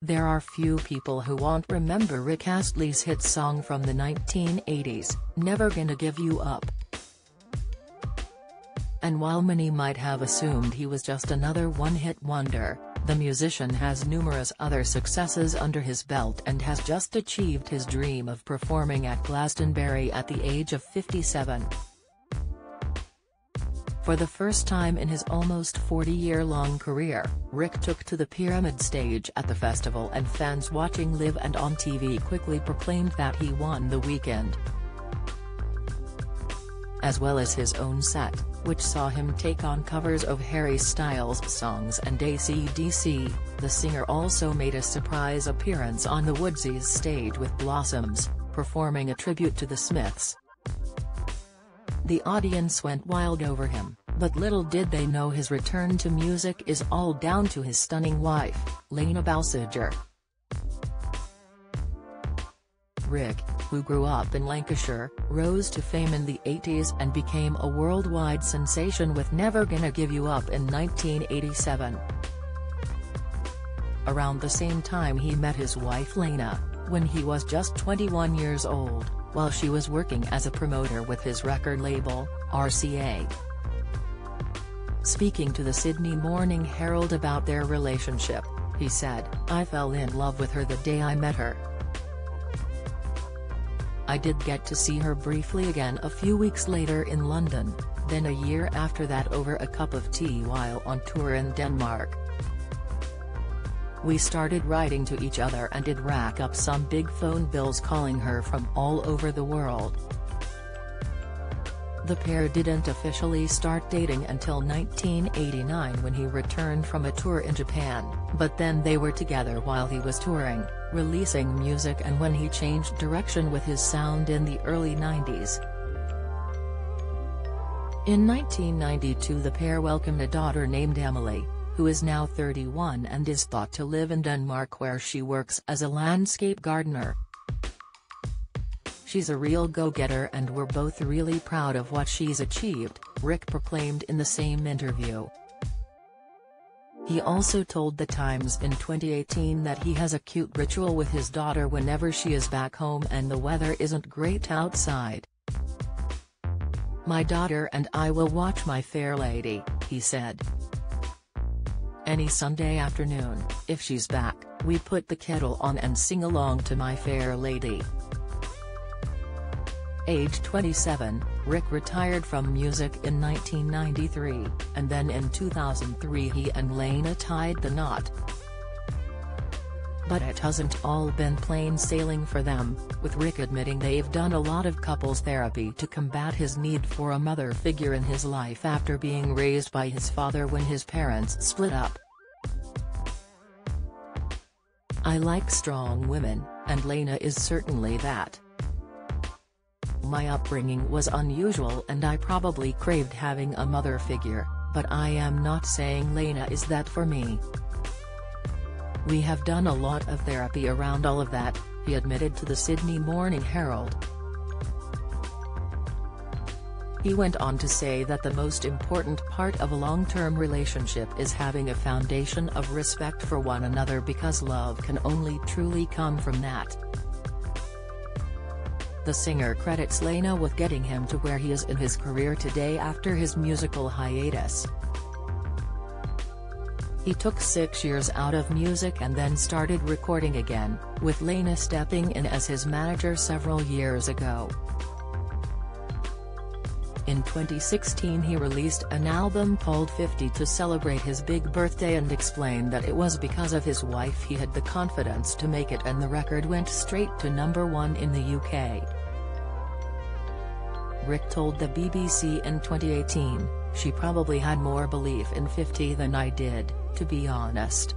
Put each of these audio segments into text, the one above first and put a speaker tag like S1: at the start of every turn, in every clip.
S1: There are few people who won't remember Rick Astley's hit song from the 1980s, Never Gonna Give You Up. And while many might have assumed he was just another one-hit wonder, the musician has numerous other successes under his belt and has just achieved his dream of performing at Glastonbury at the age of 57. For the first time in his almost 40-year-long career, Rick took to the Pyramid stage at the festival, and fans watching live and on TV quickly proclaimed that he won the weekend. As well as his own set, which saw him take on covers of Harry Styles' songs and AC/DC, the singer also made a surprise appearance on the Woodsies stage with Blossoms, performing a tribute to the Smiths. The audience went wild over him, but little did they know his return to music is all down to his stunning wife, Lena Balsiger. Rick, who grew up in Lancashire, rose to fame in the 80s and became a worldwide sensation with Never Gonna Give You Up in 1987. Around the same time he met his wife Lena, when he was just 21 years old, while she was working as a promoter with his record label, RCA. Speaking to the Sydney Morning Herald about their relationship, he said, "I fell in love with her the day I met her. I did get to see her briefly again a few weeks later in London, then a year after that over a cup of tea while on tour in Denmark. We started writing to each other and did rack up some big phone bills calling her from all over the world." The pair didn't officially start dating until 1989 when he returned from a tour in Japan, but then they were together while he was touring, releasing music, and when he changed direction with his sound in the early 90s. In 1992 the pair welcomed a daughter named Emily, who is now 31 and is thought to live in Denmark where she works as a landscape gardener. "She's a real go-getter and we're both really proud of what she's achieved," Rick proclaimed in the same interview. He also told The Times in 2018 that he has a cute ritual with his daughter whenever she is back home and the weather isn't great outside. "My daughter and I will watch My Fair Lady," he said. "Any Sunday afternoon, if she's back, we put the kettle on and sing along to My Fair Lady." Aged 27, Rick retired from music in 1993, and then in 2003 he and Lena tied the knot. But it hasn't all been plain sailing for them, with Rick admitting they've done a lot of couples therapy to combat his need for a mother figure in his life after being raised by his father when his parents split up. "I like strong women, and Lena is certainly that. My upbringing was unusual and I probably craved having a mother figure, but I am not saying Lena is that for me. We have done a lot of therapy around all of that," he admitted to the Sydney Morning Herald. He went on to say that the most important part of a long-term relationship is having a foundation of respect for one another because love can only truly come from that. The singer credits Lena with getting him to where he is in his career today after his musical hiatus. He took 6 years out of music and then started recording again, with Lena stepping in as his manager several years ago. In 2016 he released an album called 50 to celebrate his big birthday and explained that it was because of his wife he had the confidence to make it, and the record went straight to #1 in the UK. Rick told the BBC in 2018, "She probably had more belief in 50 than I did, to be honest.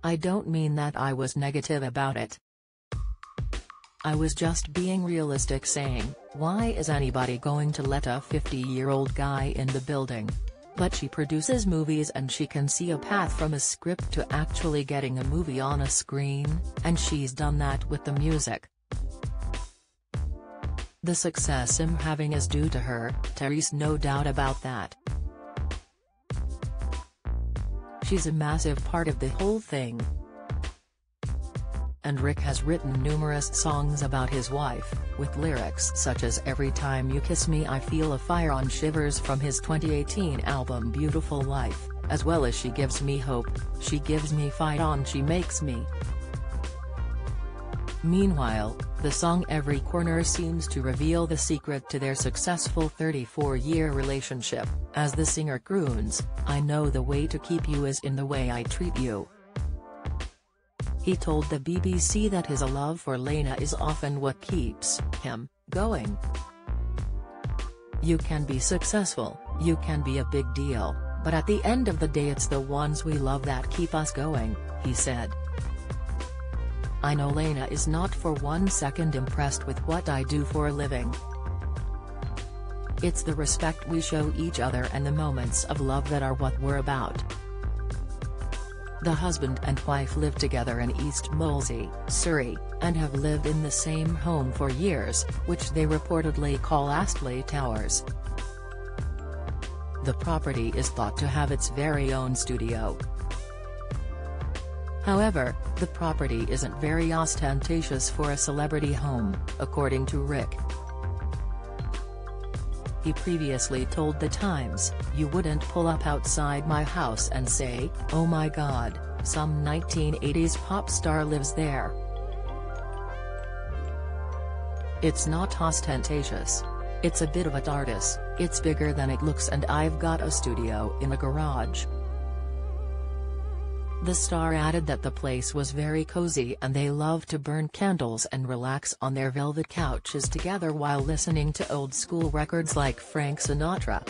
S1: I don't mean that I was negative about it. I was just being realistic, saying, why is anybody going to let a 50-year-old guy in the building? But she produces movies and she can see a path from a script to actually getting a movie on a screen, and she's done that with the music. The success I'm having is due to her, there's no doubt about that. she's a massive part of the whole thing. And Rick has written numerous songs about his wife, with lyrics such as "Every time you kiss me I feel a fire" on Shivers from his 2018 album Beautiful Life, as well as "She gives me hope, she gives me fight" on "She makes me." Meanwhile, the song Every Corner seems to reveal the secret to their successful 34-year relationship, as the singer croons, "I know the way to keep you is in the way I treat you." He told the BBC that his love for Lena is often what keeps him going. "You can be successful, you can be a big deal, but at the end of the day it's the ones we love that keep us going," he said. "I know Lena is not for 1 second impressed with what I do for a living. It's the respect we show each other and the moments of love that are what we're about." The husband and wife live together in East Molesey, Surrey, and have lived in the same home for years, which they reportedly call Astley Towers. The property is thought to have its very own studio. However, the property isn't very ostentatious for a celebrity home, according to Rick. He previously told The Times, "You wouldn't pull up outside my house and say, 'Oh my God, some 1980s pop star lives there.' It's not ostentatious. It's a bit of a TARDIS, it's bigger than it looks, and I've got a studio in a garage." The star added that the place was very cozy and they love to burn candles and relax on their velvet couches together while listening to old-school records like Frank Sinatra.